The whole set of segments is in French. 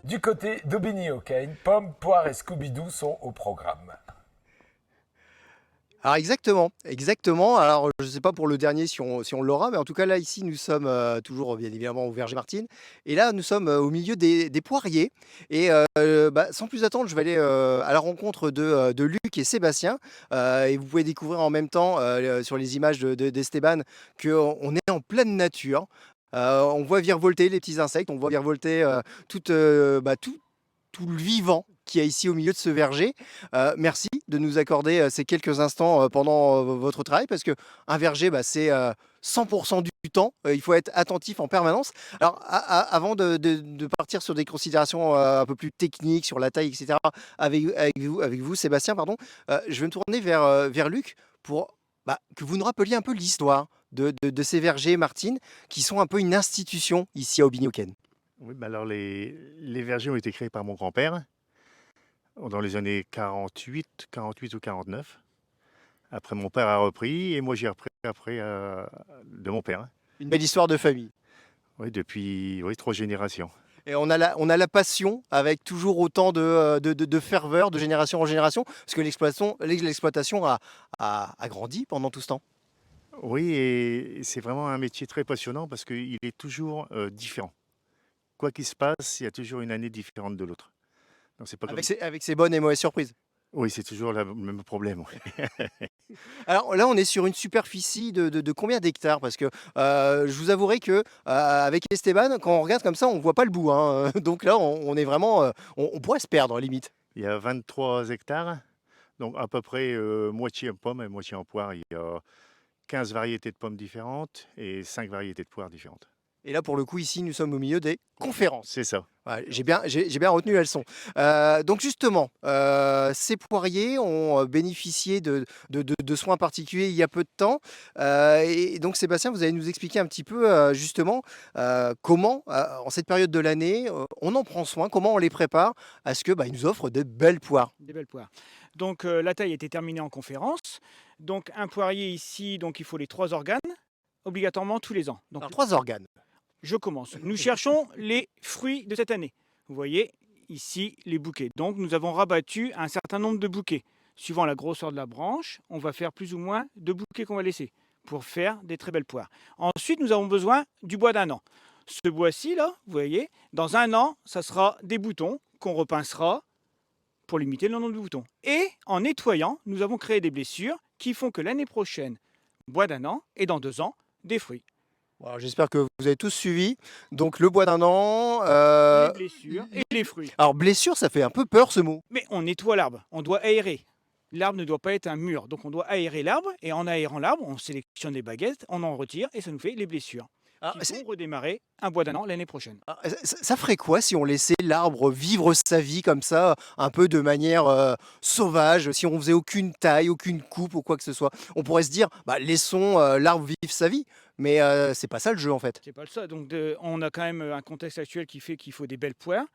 Du côté d'Aubigny-Aucagne, pommes, poires et Scooby-Doo sont au programme. Alors exactement, exactement. Alors je ne sais pas pour le dernier si on l'aura, mais en tout cas là ici nous sommes toujours bien évidemment au Verger Martine. Et là nous sommes au milieu des poiriers. Et sans plus attendre, je vais aller à la rencontre de Luc et Sébastien. Et vous pouvez découvrir en même temps sur les images d'Esteban qu'on est en pleine nature. On voit virevolter les petits insectes, on voit virevolter tout le vivant qu'il y a ici au milieu de ce verger. Merci de nous accorder ces quelques instants pendant votre travail parce que un verger, c'est 100% du temps. Il faut être attentif en permanence. Alors, avant de partir sur des considérations un peu plus techniques sur la taille, etc., avec vous Sébastien, pardon, je vais me tourner vers Luc pour que vous nous rappeliez un peu l'histoire de ces vergers, Martine, qui sont un peu une institution ici à Aubigny-Aucaine. Oui, alors les vergers ont été créés par mon grand-père dans les années 48 ou 49. Après, mon père a repris et moi j'ai repris après de mon père. Une belle histoire de famille. Oui, depuis trois générations. Et on a la passion avec toujours autant de ferveur de génération en génération, parce que l'exploitation a grandi pendant tout ce temps. Oui, et c'est vraiment un métier très passionnant parce qu'il est toujours différent. Quoi qu'il se passe, il y a toujours une année différente de l'autre. Donc c'est pas comme... Avec ses bonnes et mauvaises surprises. Oui, c'est toujours le même problème. Oui. Alors là, on est sur une superficie de combien d'hectares? Parce que je vous avouerai que avec Esteban, quand on regarde comme ça, on voit pas le bout, hein. Donc là, on est vraiment, on pourrait se perdre limite. Il y a 23 hectares, donc à peu près moitié en pommes et moitié en poires. Il y a 15 variétés de pommes différentes et 5 variétés de poires différentes. Et là, pour le coup, ici, nous sommes au milieu des conférences. C'est ça. Ouais, j'ai bien retenu la leçon. Donc justement, ces poiriers ont bénéficié de soins particuliers il y a peu de temps. Et donc Sébastien, vous allez nous expliquer un petit peu justement comment, en cette période de l'année, on en prend soin, comment on les prépare à ce que ils nous offrent de belles poires. Des belles poires. Donc la taille a été terminée en conférence. Donc un poirier ici, donc il faut les 3 organes, obligatoirement tous les ans. Donc Alors 3 organes. je commence. Nous cherchons les fruits de cette année. Vous voyez ici les bouquets. Donc nous avons rabattu un certain nombre de bouquets. Suivant la grosseur de la branche, on va faire plus ou moins de bouquets qu'on va laisser pour faire des très belles poires. Ensuite, nous avons besoin du bois d'un an. Ce bois-ci, là, vous voyez, dans un an, ça sera des boutons qu'on repincera pour limiter le nombre de boutons. Et en nettoyant, nous avons créé des blessures qui font que l'année prochaine, bois d'un an, et dans 2 ans, des fruits. Bon, alors, j'espère que vous avez tous suivi. Donc le bois d'un an. Les blessures et les fruits. Alors blessure, ça fait un peu peur ce mot. Mais on nettoie l'arbre, on doit aérer. L'arbre ne doit pas être un mur, donc on doit aérer l'arbre, et en aérant l'arbre, on sélectionne des baguettes, on en retire, et ça nous fait les blessures. Alors, Qui vont redémarrer un bois d'un an l'année prochaine. ça ferait quoi si on laissait l'arbre vivre sa vie comme ça, un peu de manière sauvage, si on faisait aucune taille, aucune coupe ou quoi que ce soit? On pourrait se dire, laissons l'arbre vivre sa vie, mais c'est pas ça le jeu en fait. C'est pas le ça. Donc on a quand même un contexte actuel qui fait qu'il faut des belles poires.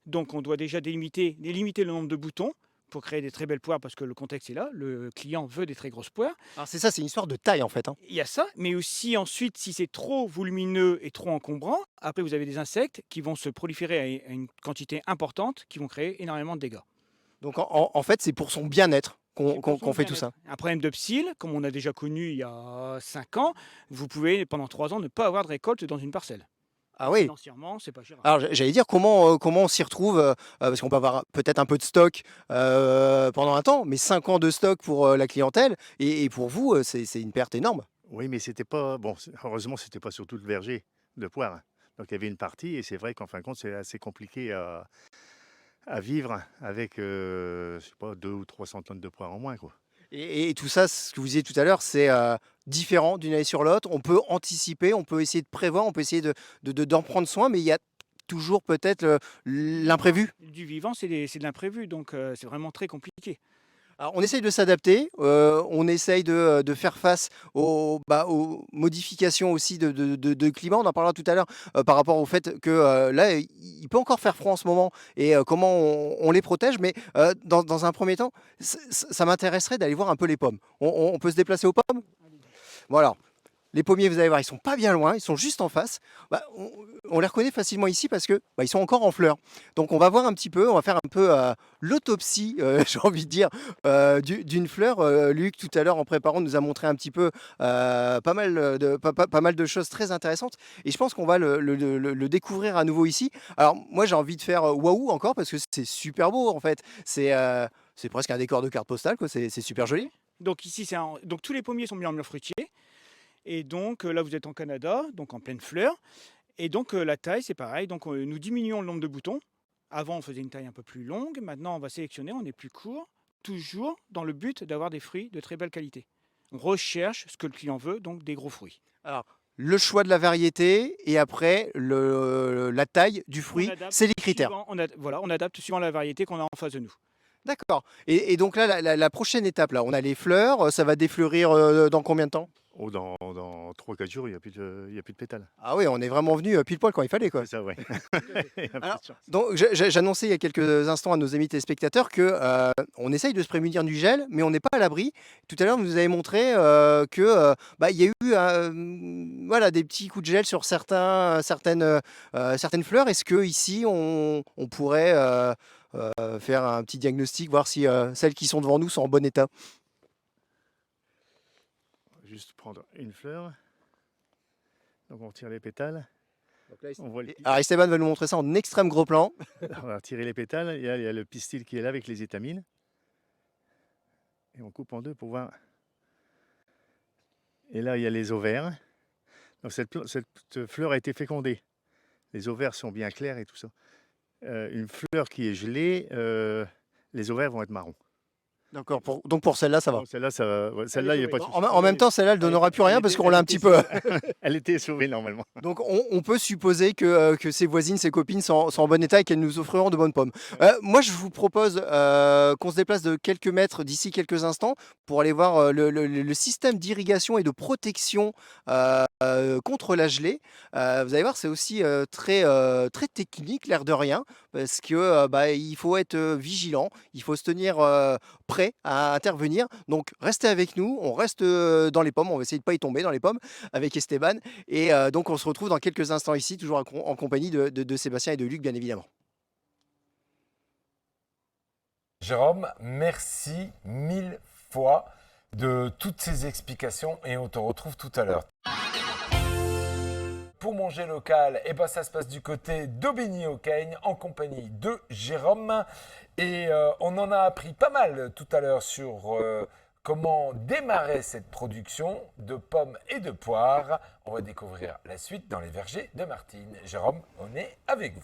Donc on doit déjà limiter le nombre de boutons pour créer des très belles poires parce que le contexte est là. Le client veut des très grosses poires. Alors c'est ça, c'est une histoire de taille en fait, hein. Il y a ça, mais aussi ensuite, si c'est trop volumineux et trop encombrant, après vous avez des insectes qui vont se proliférer à une quantité importante, qui vont créer énormément de dégâts. Donc en fait, c'est pour son bien-être C'est pour son qu'on fait tout bien-être. ça. Un problème de psylle, comme on a déjà connu il y a 5 ans, vous pouvez pendant 3 ans ne pas avoir de récolte dans une parcelle. Ah oui. Financièrement, c'est pas gérable. Alors j'allais dire comment on s'y retrouve, parce qu'on peut avoir peut-être un peu de stock pendant un temps, mais 5 ans de stock pour la clientèle, et pour vous, c'est une perte énorme. Oui, mais c'était pas... Bon, heureusement, c'était pas sur tout le verger de poires. Donc il y avait une partie et c'est vrai qu'en fin de compte, c'est assez compliqué à vivre avec, je sais pas, 200 ou 300 tonnes de poires en moins, quoi. Et tout ça, ce que vous disiez tout à l'heure, c'est différent d'une année sur l'autre. On peut anticiper, on peut essayer de prévoir, on peut essayer d'en prendre soin, mais il y a toujours peut-être l'imprévu. Du vivant, c'est de l'imprévu, donc c'est vraiment très compliqué. Alors, on essaye de s'adapter, on essaye de faire face aux modifications aussi de climat. On en parlera tout à l'heure par rapport au fait que là, il peut encore faire froid en ce moment et comment on les protège. Mais dans un premier temps, ça m'intéresserait d'aller voir un peu les pommes. On peut se déplacer aux pommes? Voilà. Les pommiers, vous allez voir, ils sont pas bien loin, ils sont juste en face. On les reconnaît facilement ici parce que ils sont encore en fleurs. Donc on va voir un petit peu, on va faire un peu l'autopsie, j'ai envie de dire, d'une fleur. Luc, tout à l'heure, en préparant, nous a montré un petit peu pas mal de choses très intéressantes. Et je pense qu'on va le découvrir à nouveau ici. Alors moi, j'ai envie de faire waouh encore parce que c'est super beau en fait. C'est presque un décor de carte postale, quoi. C'est super joli. Donc ici, donc tous les pommiers sont mis en mur fruitier. Et donc là, vous êtes en Canada, donc en pleine fleur. Et donc la taille, c'est pareil. Donc nous diminuons le nombre de boutons. Avant, on faisait une taille un peu plus longue. Maintenant, on va sélectionner, on est plus court, toujours dans le but d'avoir des fruits de très belle qualité. On recherche ce que le client veut, donc des gros fruits. Alors, le choix de la variété et après la taille du fruit, c'est les critères. On adapte suivant la variété qu'on a en face de nous. D'accord. Et donc là, la prochaine étape, là, on a les fleurs. Ça va défleurir dans combien de temps? Oh, dans 3-4 jours, il n'y a plus de pétales. Ah oui, on est vraiment venu pile poil quand il fallait, quoi. C'est ça, ouais. Il y a plus de Alors, chance. donc, j'annonçais il y a quelques instants à nos amis téléspectateurs que on essaye de se prémunir du gel, mais on n'est pas à l'abri. Tout à l'heure, vous nous avez montré que il y a eu voilà, des petits coups de gel sur certaines fleurs. Est-ce que ici, on pourrait faire un petit diagnostic, voir si celles qui sont devant nous sont en bon état? Juste prendre une fleur. Donc on retire les pétales. On voit Alors Esteban va nous montrer ça en extrême gros plan. on va retirer les pétales. Il y a le pistil qui est là avec les étamines. Et on coupe en deux pour voir. Et là, il y a les ovaires. Donc cette fleur a été fécondée. Les ovaires sont bien clairs et tout ça. Une fleur qui est gelée, les ovaires vont être marrons. D'accord. Donc pour celle-là, ça va. Bon, celle-là, celle-là, il n'y a pas de souci. En même temps, celle-là, elle donnera plus rien parce qu'on l'a un petit peu. Elle était sauvée normalement. Donc on peut supposer que ses voisines, ses copines sont en bon état et qu'elles nous offriront de bonnes pommes. Moi, je vous propose qu'on se déplace de quelques mètres d'ici quelques instants pour aller voir le système d'irrigation et de protection contre la gelée. Vous allez voir, c'est aussi très technique, l'air de rien, parce que il faut être vigilant, il faut se tenir prêt à intervenir. Donc restez avec nous, on reste dans les pommes, on va essayer de pas y tomber dans les pommes avec Esteban. Et donc on se retrouve dans quelques instants ici, toujours en compagnie de Sébastien et de Luc, bien évidemment. Jérôme, merci 1000 fois de toutes ces explications et on te retrouve tout à l'heure. Pour manger local, ça se passe du côté d'Aubigny-aux-Caignes en compagnie de Jérôme. Et on en a appris pas mal tout à l'heure sur comment démarrer cette production de pommes et de poires. On va découvrir la suite dans les vergers de Martine. Jérôme, on est avec vous.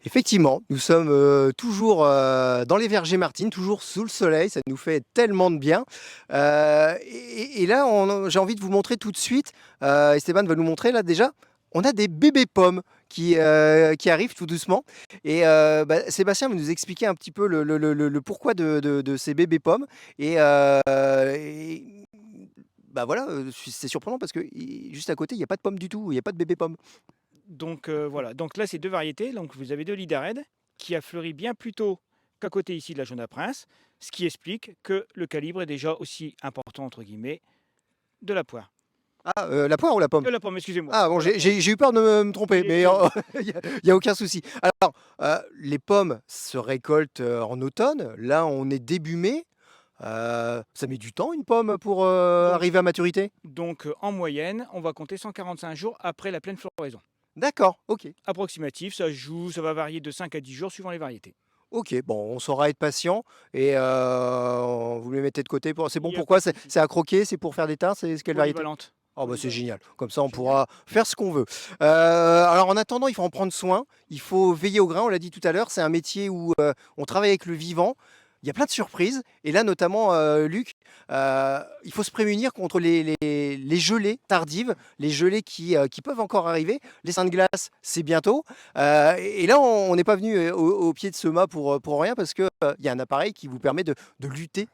Effectivement, nous sommes toujours dans les vergers Martine, toujours sous le soleil, ça nous fait tellement de bien. Et là, j'ai envie de vous montrer tout de suite, Esteban va nous montrer là déjà, on a des bébés pommes qui arrivent tout doucement. Et Sébastien va nous expliquer un petit peu le pourquoi de ces bébés pommes. Voilà, c'est surprenant parce que juste à côté, il n'y a pas de pommes du tout, il n'y a pas de bébés pommes. Donc voilà, donc là c'est deux variétés. Donc vous avez deux Lidarèdes qui a fleuri bien plus tôt qu'à côté ici de la jaune à prince, ce qui explique que le calibre est déjà aussi important entre guillemets de la poire. Ah, la poire ou la pomme? De la pomme, excusez-moi. Ah bon, j'ai eu peur de me tromper, mais il n'y a aucun souci. Alors, les pommes se récoltent en automne. Là, on est début mai. Ça met du temps, une pomme, pour arriver à maturité? Donc en moyenne, on va compter 145 jours après la pleine floraison. D'accord, ok. Approximatif, ça va varier de 5 à 10 jours suivant les variétés. Ok, bon, on saura être patient et vous les mettez de côté. C'est bon, Il y a pourquoi? pas de souci. C'est à croquer, c'est pour faire des tartes, c'est quelle variété? Polyvalente. Oh bah c'est Polyvalente. génial, comme ça on pourra faire ce qu'on veut. Alors en attendant, il faut en prendre soin, il faut veiller au grain, on l'a dit tout à l'heure, c'est un métier où on travaille avec le vivant, il y a plein de surprises, et là notamment Luc, il faut se prémunir contre les gelées tardives, les gelées qui peuvent encore arriver. Les seins de glace, c'est bientôt. Et là, on n'est pas venu au pied de ce mât pour rien, parce qu'il y a un appareil qui vous permet de lutter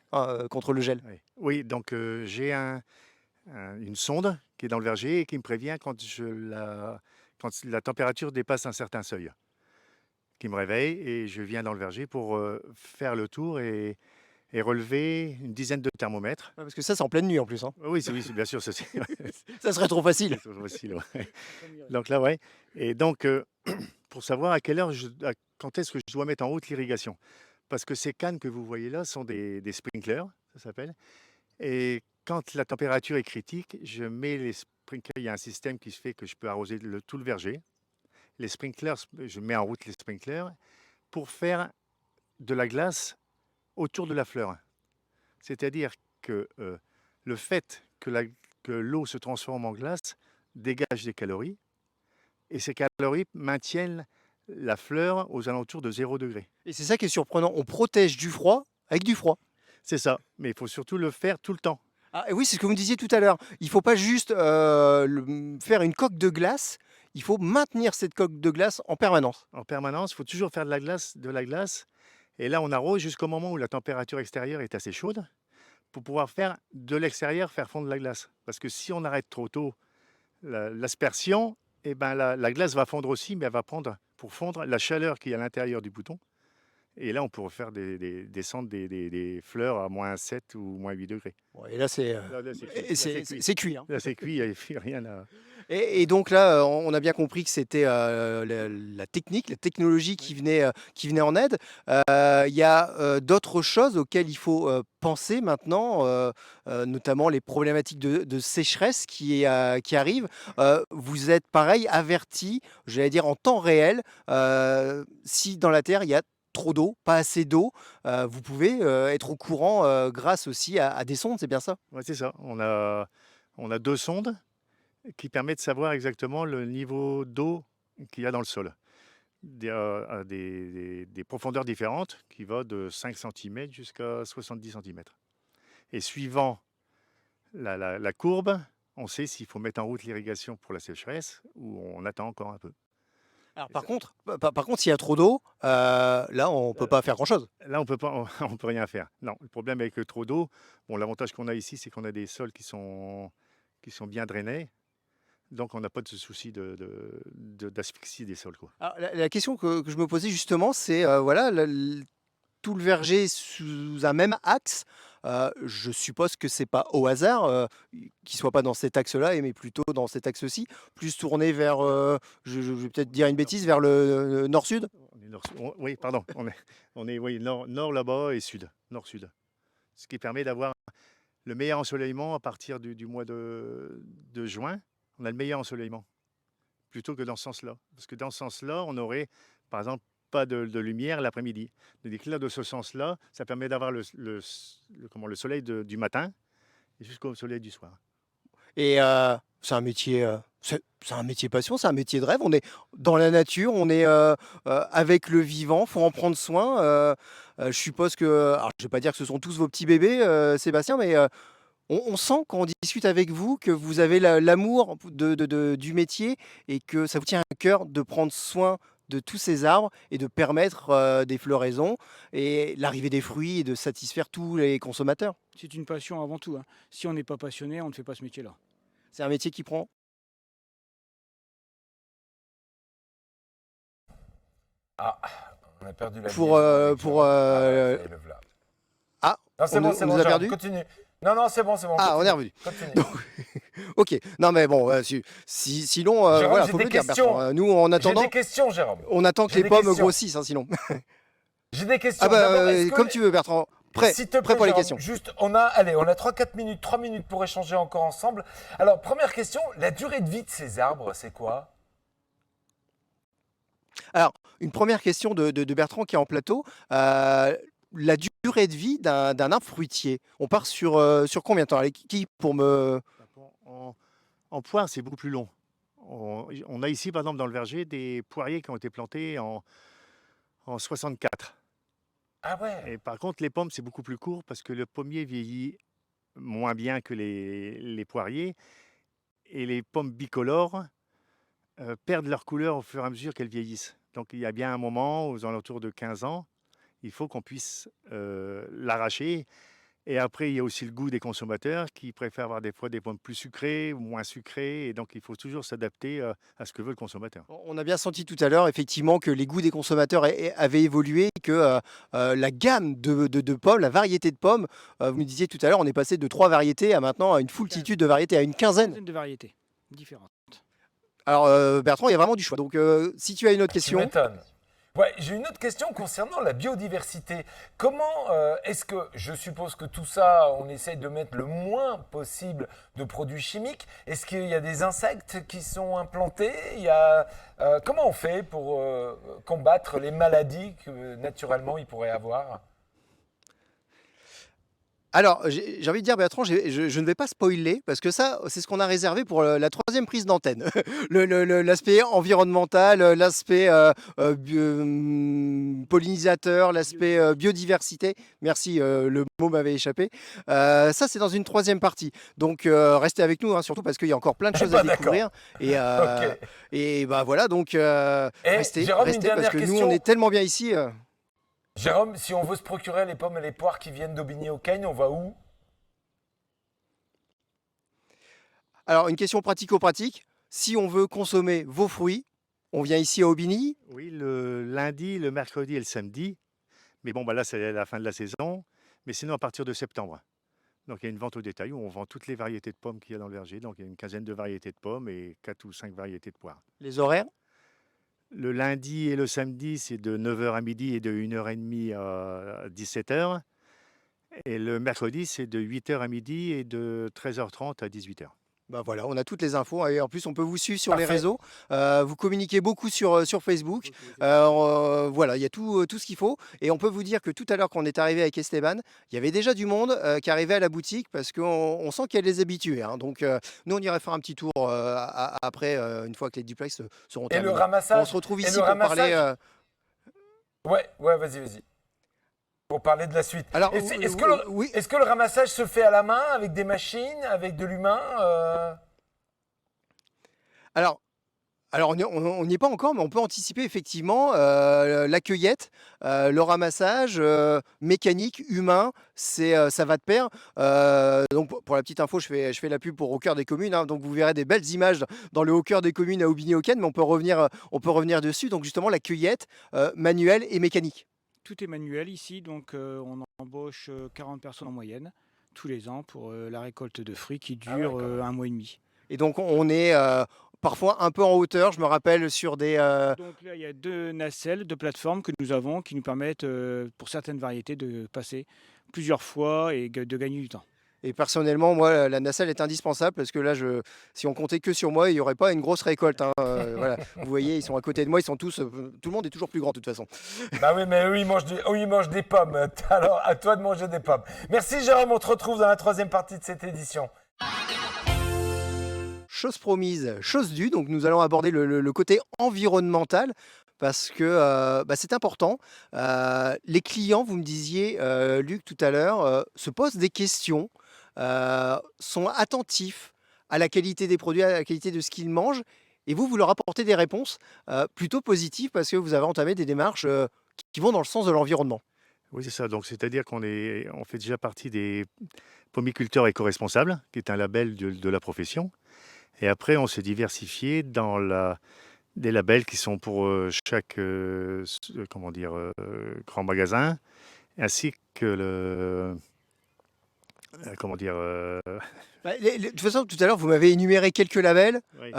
contre le gel. Oui, donc j'ai une sonde qui est dans le verger et qui me prévient quand la température dépasse un certain seuil, qui me réveille et je viens dans le verger pour faire le tour et et relever une dizaine de thermomètres. Parce que ça, c'est en pleine nuit en plus, hein. Oui, bien sûr, ça c'est Ça serait trop facile. c'est facile. Ouais. Donc là, ouais. Et donc, pour savoir à quelle heure, quand est-ce que je dois mettre en route l'irrigation. Parce que ces cannes que vous voyez là sont des sprinklers, ça s'appelle. Et quand la température est critique, je mets les sprinklers. Il y a un système qui se fait que je peux arroser tout le verger. Les sprinklers, je mets en route les sprinklers pour faire de la glace autour de la fleur. C'est-à-dire que le fait que l'eau se transforme en glace dégage des calories et ces calories maintiennent la fleur aux alentours de 0 degré. Et c'est ça qui est surprenant. On protège du froid avec du froid. C'est ça, mais il faut surtout le faire tout le temps. Ah, et oui, c'est ce que vous me disiez tout à l'heure. Il ne faut pas juste faire une coque de glace. Il faut maintenir cette coque de glace en permanence. En permanence, il faut toujours faire de la glace. Et là, on arrose jusqu'au moment où la température extérieure est assez chaude pour pouvoir faire de l'extérieur, faire fondre la glace. Parce que si on arrête trop tôt l'aspersion, eh ben la glace va fondre aussi, mais elle va prendre pour fondre la chaleur qui est à l'intérieur du bouton. Et là, on pourrait faire descendre des fleurs à moins 7 ou moins 8 degrés. Bon, et là, c'est Là, c'est cuit, hein. Là, c'est cuit, il n'y a rien à... Et donc là, on a bien compris que c'était la technique, la technologie qui venait en aide. Il y a d'autres choses auxquelles il faut penser maintenant, notamment les problématiques de sécheresse qui arrivent. Vous êtes pareil averti, j'allais dire en temps réel, si dans la terre il y a trop d'eau, pas assez d'eau, vous pouvez être au courant grâce aussi à des sondes, c'est bien ça? Ouais, c'est ça. On a 2 sondes qui permettent de savoir exactement le niveau d'eau qu'il y a dans le sol. À des profondeurs différentes qui va de 5 cm jusqu'à 70 cm. Et suivant la courbe, on sait s'il faut mettre en route l'irrigation pour la sécheresse ou on attend encore un peu. Alors Et par ça- contre, s'il y a trop d'eau, là, on peut pas faire grand-chose. Là, on peut pas, on peut rien faire. Non, le problème avec le trop d'eau, bon, l'avantage qu'on a ici, c'est qu'on a des sols qui sont bien drainés. Donc, on n'a pas de souci d'asphyxie des sols, quoi. Alors, la question que je me posais justement, c'est voilà, tout le verger sous un même axe. Je suppose que c'est pas au hasard qu'il soit pas dans cet axe-là, mais plutôt dans cet axe-ci, plus tourné vers, je vais peut-être dire une bêtise, vers le nord-sud. On est oui, pardon. Oui, nord là-bas et sud, nord-sud. Ce qui permet d'avoir le meilleur ensoleillement à partir du mois de juin. On a le meilleur ensoleillement plutôt que dans ce sens-là. Parce que dans ce sens-là, on aurait, par exemple, pas de lumière l'après-midi. Donc là, de ce sens-là, ça permet d'avoir le soleil du matin et jusqu'au soleil du soir. Et c'est un métier, c'est un métier passion, c'est un métier de rêve. On est dans la nature, on est avec le vivant, faut en prendre soin. Je suppose que, alors je vais pas dire que ce sont tous vos petits bébés, Sébastien, mais on sent quand on discute avec vous que vous avez l'amour du métier et que ça vous tient à cœur de prendre soin de tous ces arbres et de permettre des floraisons et l'arrivée des fruits et de satisfaire tous les consommateurs. C'est une passion avant tout, hein. Si on n'est pas passionné, on ne fait pas ce métier-là. C'est un métier qui prend. Ah, on a perdu la Pour, liaison avec pour, Jérôme. Ah ouais, ça y est, le voilà. Ah, Non, c'est on bon, nous- c'est on bon, nous a Jérôme, perdu. continue. Non, c'est bon, c'est bon. Ah, on est continue, revenu. Continue. Donc, ok. Non, mais bon, sinon, Jérôme, voilà, j'ai faut des le dire, questions. Bertrand. Nous, en J'ai attendant, des questions, Jérôme. on attend que j'ai les des pommes questions. grossissent, hein, sinon. J'ai des questions. Ah bah, D'abord, est-ce que comme tu veux, Bertrand. Prêt, S'il te prêt plaît, pour les Jérôme, questions. juste, on a 3 minutes pour échanger encore ensemble. Alors, première question, la durée de vie de ces arbres, c'est quoi? Alors, une première question de Bertrand qui est en plateau. La durée de vie d'un arbre fruitier, on part sur combien de temps? Allez, qui pour me... En poire, c'est beaucoup plus long. On a ici, par exemple, dans le verger, des poiriers qui ont été plantés en 64. Ah ouais. Et par contre, les pommes, c'est beaucoup plus court parce que le pommier vieillit moins bien que les poiriers. Et les pommes bicolores perdent leur couleur au fur et à mesure qu'elles vieillissent. Donc, il y a bien un moment, aux alentours de 15 ans, il faut qu'on puisse l'arracher Et après, il y a aussi le goût des consommateurs qui préfèrent avoir des fois des pommes plus sucrées ou moins sucrées. Et donc, il faut toujours s'adapter à ce que veut le consommateur. On a bien senti tout à l'heure, effectivement, que les goûts des consommateurs avaient évolué, que la gamme de pommes, la variété de pommes, vous me disiez tout à l'heure, on est passé de 3 variétés à maintenant à une foultitude de variétés, à une Une quinzaine. quinzaine de variétés différentes. Alors, Bertrand, il y a vraiment du choix. Donc, si tu as une autre Tu question. m'étonnes. Ouais, j'ai une autre question concernant la biodiversité. Comment est-ce que, je suppose que tout ça, on essaye de mettre le moins possible de produits chimiques. Est-ce qu'il y a des insectes qui sont implantés? Comment on fait pour combattre les maladies que naturellement il pourrait avoir? Alors, j'ai envie de dire, Bertrand, je ne vais pas spoiler, parce que ça, c'est ce qu'on a réservé pour la troisième prise d'antenne. L'aspect environnemental, l'aspect pollinisateur, l'aspect biodiversité. Merci, le mot m'avait échappé. Ça, c'est dans une troisième partie. Donc, restez avec nous, hein, surtout parce qu'il y a encore plein de Eh choses ben à d'accord. découvrir. Et, Ok. bah voilà, donc Et restez, Jérôme, une restez, parce dernière que nous, on question. est tellement bien ici. Jérôme, si on veut se procurer les pommes et les poires qui viennent d'Aubigny-aux-Caignes, on va où? Alors, une question pratico-pratique. Si on veut consommer vos fruits, on vient ici à Aubigny. Oui, le lundi, le mercredi et le samedi. Mais bon, bah là, c'est la fin de la saison. Mais sinon, à partir de septembre. Donc, il y a une vente au détail où on vend toutes les variétés de pommes qu'il y a dans le verger. Donc, il y a une quinzaine de variétés de pommes et 4 ou 5 variétés de poires. Les horaires. Le lundi et le samedi, c'est de 9h à midi et de 1h30 à 17h. Et le mercredi, c'est de 8h à midi et de 13h30 à 18h. Bah voilà, on a toutes les infos, hein, et en plus on peut vous suivre sur les Parfait. réseaux. Vous communiquez beaucoup sur Facebook. Voilà, il y a tout ce qu'il faut. Et on peut vous dire que tout à l'heure, quand on est arrivé avec Esteban, il y avait déjà du monde qui arrivait à la boutique parce qu'on sent qu'il y a des habitués, hein. Donc nous, on irait faire un petit tour après, une fois que les duplex seront Et le terminés. Bon, on se ramassage? retrouve Et le ici pour parler. ramassage? Ouais, ouais, vas-y, vas-y. Pour parler de la suite. Alors, oui. Est-ce que le ramassage se fait à la main, avec des machines, avec de l'humain Alors, on n'y est pas encore, mais on peut anticiper effectivement la cueillette, le ramassage, mécanique, humain, ça va de pair. Donc pour la petite info, je fais la pub pour Au cœur des communes, hein, donc vous verrez des belles images dans le Au cœur des communes à Aubigny-aux-Caignes, mais on peut revenir dessus. Donc justement la cueillette manuelle et mécanique. Tout est manuel ici, donc on embauche 40 personnes en moyenne tous les ans pour la récolte de fruits qui Ah ouais, dure quand même. un mois et demi. Et donc on est parfois un peu en hauteur. Je me rappelle sur des. Donc là, il y a 2 nacelles de plateforme que nous avons qui nous permettent, pour certaines variétés, de passer plusieurs fois et de gagner du temps. Et personnellement, moi, la nacelle est indispensable parce que là, si on comptait que sur moi, il n'y aurait pas une grosse récolte, hein. Voilà. Vous voyez, ils sont à côté de moi, ils sont tous. Tout le monde est toujours plus grand de toute façon. Bah oui, mais eux, ils mangent des pommes. Alors, à toi de manger des pommes. Merci, Jérôme. On te retrouve dans la troisième partie de cette édition. Chose promise, chose due. Donc, nous allons aborder le côté environnemental parce que c'est important. Les clients, vous me disiez, Luc, tout à l'heure, se posent des questions, sont attentifs à la qualité des produits, à la qualité de ce qu'ils mangent. Et vous leur apportez des réponses plutôt positives parce que vous avez entamé des démarches qui vont dans le sens de l'environnement. Oui, c'est ça. Donc, c'est-à-dire on fait déjà partie des pomiculteurs éco-responsables, qui est un label de la profession. Et après, on s'est diversifié dans des labels qui sont pour chaque comment dire, grand magasin, ainsi que comment dire, De toute façon, tout à l'heure, vous m'avez énuméré quelques labels. oui.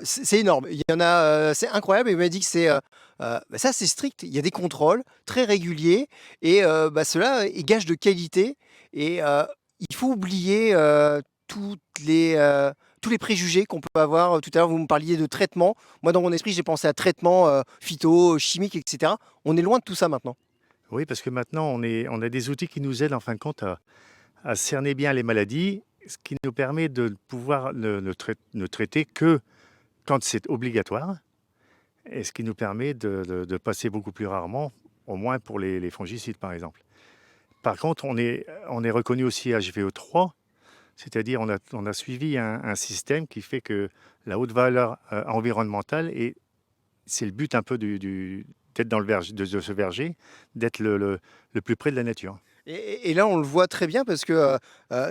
C'est énorme. Il y en a, c'est incroyable. Et vous m'avez dit que ça, c'est strict. Il y a des contrôles très réguliers et cela est gage de qualité. Et il faut oublier tous les préjugés qu'on peut avoir. Tout à l'heure, vous me parliez de traitement. Moi, dans mon esprit, j'ai pensé à traitement phyto, chimique, etc. On est loin de tout ça maintenant. Oui, parce que maintenant, on a des outils qui nous aident en fin de compte à cerner bien les maladies, ce qui nous permet de pouvoir ne traiter que quand c'est obligatoire, et ce qui nous permet de passer beaucoup plus rarement, au moins pour les fongicides par exemple. Par contre, on est reconnu aussi HVE3, c'est-à-dire on a suivi un système qui fait que la haute valeur environnementale, et c'est le but un peu d'être dans le verger, de ce verger, d'être le plus près de la nature. Et là, on le voit très bien parce que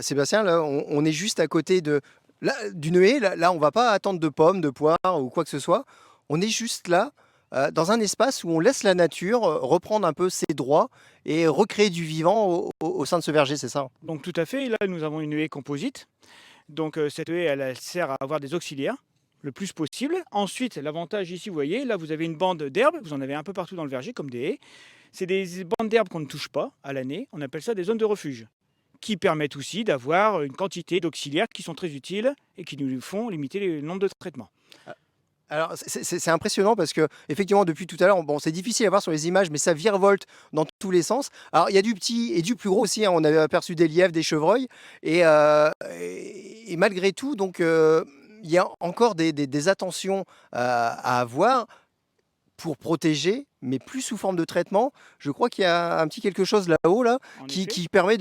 Sébastien, là, on est juste à côté d'une haie. Là, on va pas attendre de pommes, de poires ou quoi que ce soit. On est juste là, dans un espace où on laisse la nature reprendre un peu ses droits et recréer du vivant au sein de ce verger, c'est ça? Donc tout à fait, là nous avons une haie composite. Donc cette haie, elle sert à avoir des auxiliaires le plus possible. Ensuite, l'avantage ici, vous voyez, là vous avez une bande d'herbe, vous en avez un peu partout dans le verger comme des haies. C'est des bandes d'herbe qu'on ne touche pas à l'année, on appelle ça des zones de refuge, qui permettent aussi d'avoir une quantité d'auxiliaires qui sont très utiles et qui nous font limiter le nombre de traitements. Alors, c'est impressionnant parce que, effectivement, depuis tout à l'heure, bon, c'est difficile à voir sur les images, mais ça virevolte dans tous les sens. Alors, il y a du petit et du plus gros aussi, hein. On avait aperçu des lièvres, des chevreuils. Et malgré tout, donc, il y a encore des attentions à avoir pour protéger, mais plus sous forme de traitement. Je crois qu'il y a un petit quelque chose là-haut, là, En qui, effet. qui permet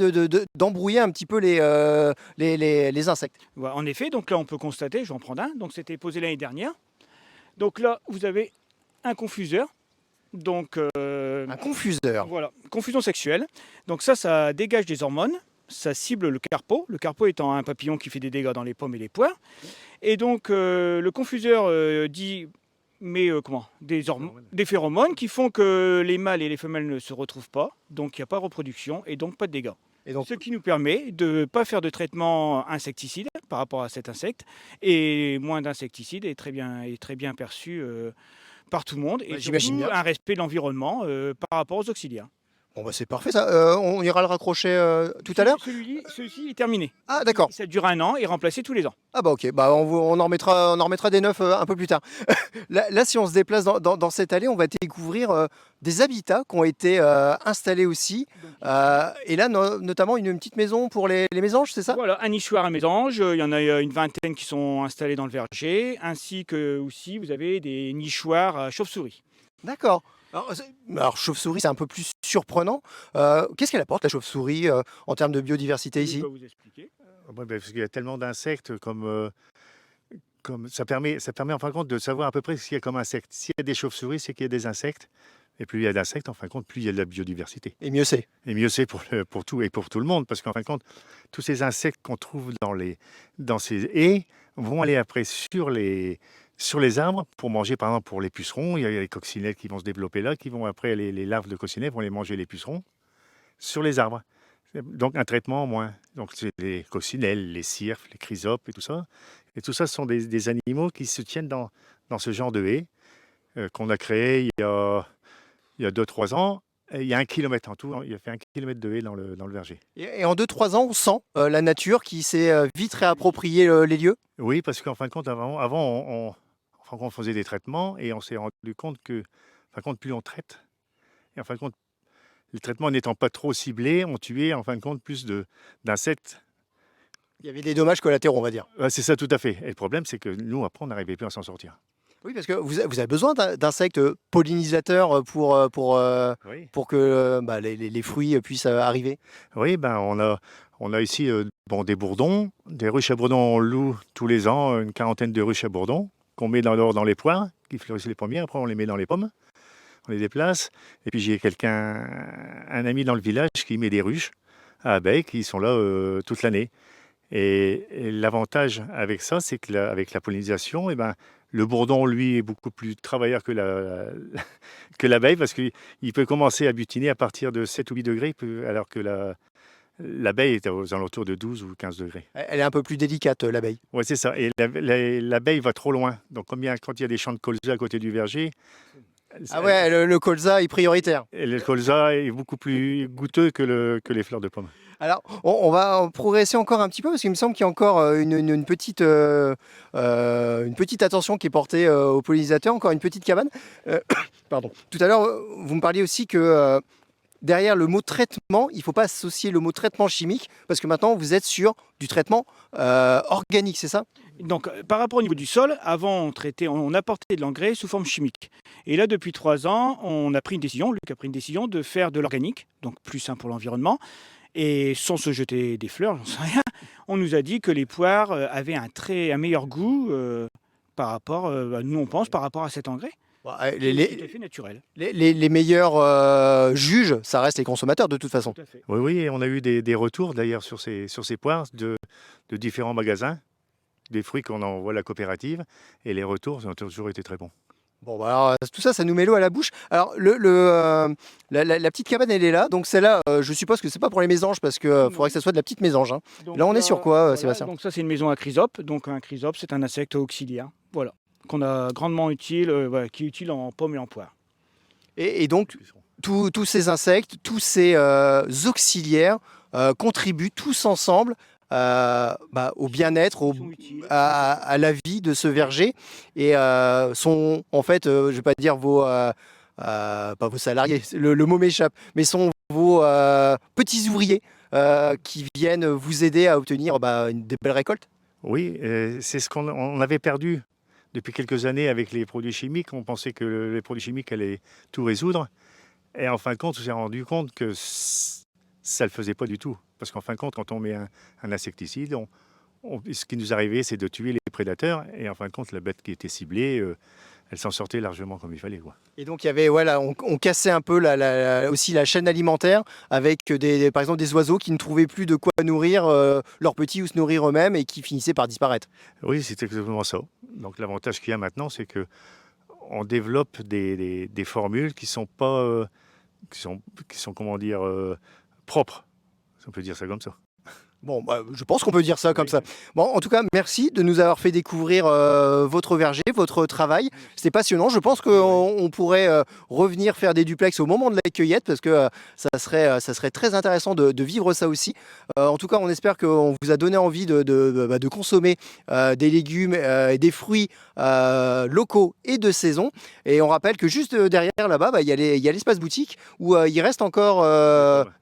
d'embrouiller un petit peu les insectes. Voilà, en effet, donc là on peut constater, je vais en prendre un, donc c'était posé l'année dernière. Donc là vous avez un confuseur, donc Un confuseur. voilà, confusion sexuelle. Donc ça dégage des hormones, ça cible le carpeau étant un papillon qui fait des dégâts dans les pommes et les poires. Et donc le confuseur des phéromones qui font que les mâles et les femelles ne se retrouvent pas, donc il n'y a pas de reproduction et donc pas de dégâts. Et donc, Ce qui nous permet de ne pas faire de traitement insecticide par rapport à cet insecte, et moins d'insecticides est très bien perçu par tout le monde, et j'imagine surtout bien. un respect de l'environnement par rapport aux auxiliaires. Bon, bah, c'est parfait ça. On ira le raccrocher tout à l'heure. Celui-ci est terminé. Ah, d'accord. Ça dure 1 an et remplacé tous les ans. Ah bah ok, bah on en remettra des neufs un peu plus tard. Là, si on se déplace dans cette allée, on va découvrir des habitats qui ont été installés aussi. Et là, notamment une petite maison pour les mésanges, c'est ça? Voilà, un nichoir à mésanges, il y en a une vingtaine qui sont installés dans le verger, ainsi que aussi vous avez des nichoirs à chauves-souris. D'accord. Alors, chauve-souris, c'est un peu plus surprenant. Qu'est-ce qu'elle apporte, la chauve-souris, en termes de biodiversité Je ici? vais vous expliquer. Ouais, parce qu'il y a tellement d'insectes comme ça permet en fin de compte de savoir à peu près ce qu'il y a comme insectes. S'il y a des chauves-souris, c'est qu'il y a des insectes. Et plus il y a d'insectes, en fin de compte, plus il y a de la biodiversité. Et mieux c'est. Et mieux c'est pour tout et pour tout le monde, parce qu'en fin de compte, tous ces insectes qu'on trouve dans ces haies vont aller après sur les arbres pour manger, par exemple, pour les pucerons. Il y a les coccinelles qui vont se développer là, qui vont après, les larves de coccinelles vont les manger les pucerons sur les arbres. Donc un traitement en moins. Donc c'est les coccinelles, les cirfes, les chrysopes et tout ça. Et tout ça, ce sont des animaux qui se tiennent dans ce genre de haies qu'on a créé il y a 2-3 ans. Et il y a 1 kilomètre en tout. Il a fait 1 kilomètre de haies dans le verger. Et en 2-3 ans, on sent la nature qui s'est vite réapproprié les lieux. Oui, parce qu'en fin de compte, avant on faisait des traitements et on s'est rendu compte que, en fin de compte, plus on traite, et en fin de compte, les traitements n'étant pas trop ciblés, on tuait en fin de compte plus d'insectes. Il y avait des dommages collatéraux, on va dire. Ouais, c'est ça, tout à fait. Et le problème, c'est que nous, après, on n'arrivait plus à s'en sortir. Oui, parce que vous avez besoin d'insectes pollinisateurs Oui. pour que les fruits puissent arriver. Oui, ben on a ici des bourdons, des ruches à bourdons. On loue tous les ans une quarantaine de ruches à bourdons qu'on met dans les poires, qui fleurissent les premières. Après, on les met dans les pommes, on les déplace. Et puis j'ai un ami dans le village qui met des ruches à abeilles qui sont là toute l'année. Et l'avantage avec ça, c'est que avec la pollinisation, eh ben, le bourdon, lui, est beaucoup plus travailleur que que l'abeille parce qu'il peut commencer à butiner à partir de 7 ou 8 degrés, alors que l'abeille est aux alentours de 12 ou 15 degrés. Elle est un peu plus délicate, l'abeille. Oui, c'est ça. Et l'abeille va trop loin. Donc, quand il y a des champs de colza à côté du verger, Ah ouais, le colza est prioritaire. et le colza est beaucoup plus goûteux que les fleurs de pomme. Alors, on va progresser encore un petit peu parce qu'il me semble qu'il y a encore une petite attention qui est portée aux pollinisateurs, encore une petite cabane. Pardon. Tout à l'heure, vous me parliez aussi que derrière le mot traitement, il ne faut pas associer le mot traitement chimique parce que maintenant, vous êtes sur du traitement organique, c'est ça? Donc, par rapport au niveau du sol, avant on apportait de l'engrais sous forme chimique. Et là, depuis 3 ans, on a pris une décision, Luc a pris une décision de faire de l'organique, donc plus sain pour l'environnement. Et sans se jeter des fleurs, j'en sais rien, on nous a dit que les poires avaient un meilleur goût par rapport, nous on pense, par rapport à cet engrais. Tout à fait naturel. Les meilleurs juges, ça reste les consommateurs de toute façon. Tout à fait. Oui, oui, et on a eu des retours d'ailleurs sur ces poires de différents magasins, des fruits qu'on envoie à la coopérative, et les retours ont toujours été très bons. Bon, bah alors, tout ça, ça nous met l'eau à la bouche. Alors, la petite cabane, elle est là. Donc, celle-là, je suppose que c'est pas pour les mésanges parce qu'il faudrait que ça soit de la petite mésange, hein. Donc Là, on est sur quoi, Sébastien? Donc ça, c'est une maison à chrysope. Donc un chrysope, c'est un insecte auxiliaire. Voilà. Qu'on a grandement utile, voilà, qui est utile en pomme et en poire. Et donc, tous ces insectes, tous ces auxiliaires contribuent tous ensemble au bien-être, Ils sont utiles. à la vie de ce verger et sont en fait, je vais pas dire pas vos salariés, le mot m'échappe, mais sont vos petits ouvriers qui viennent vous aider à obtenir des belles récoltes. Oui, c'est ce on avait perdu depuis quelques années avec les produits chimiques. On pensait que les produits chimiques allaient tout résoudre. Et en fin de compte, on s'est rendu compte que ça ne le faisait pas du tout. Parce qu'en fin de compte, quand on met un insecticide, ce qui nous arrivait, c'est de tuer les prédateurs. Et en fin de compte, la bête qui était ciblée, elle s'en sortait largement comme il fallait, quoi. Et donc, il y avait, voilà, on cassait un peu aussi la chaîne alimentaire avec par exemple des oiseaux qui ne trouvaient plus de quoi nourrir leurs petits ou se nourrir eux-mêmes et qui finissaient par disparaître. Oui, c'est exactement ça. Donc l'avantage qu'il y a maintenant, c'est que on développe des formules qui sont pas, qui sont comment dire, propres. Si on peut dire ça comme ça. Bon, je pense qu'on peut dire ça comme ça. Bon, en tout cas, merci de nous avoir fait découvrir votre verger, votre travail. C'était passionnant. Je pense qu'on pourrait revenir faire des duplex au moment de la cueillette parce que ça serait très intéressant de vivre ça aussi. En tout cas, on espère qu'on vous a donné envie de consommer des légumes et des fruits locaux et de saison. Et on rappelle que juste derrière là-bas, il y a l'espace boutique où il reste encore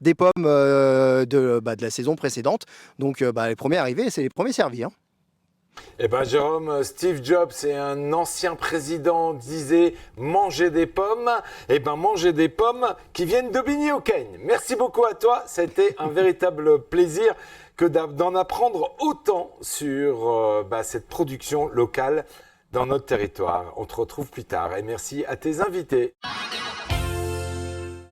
des pommes de la saison précédente. Donc les premiers arrivés, c'est les premiers servis, hein. Eh ben Jérôme, Steve Jobs et un ancien président disaient manger des pommes. Eh ben manger des pommes qui viennent d'Aubigny-au-Quegne. Merci beaucoup à toi, ça a été un véritable plaisir que d'en apprendre autant sur cette production locale dans notre territoire. On te retrouve plus tard et merci à tes invités.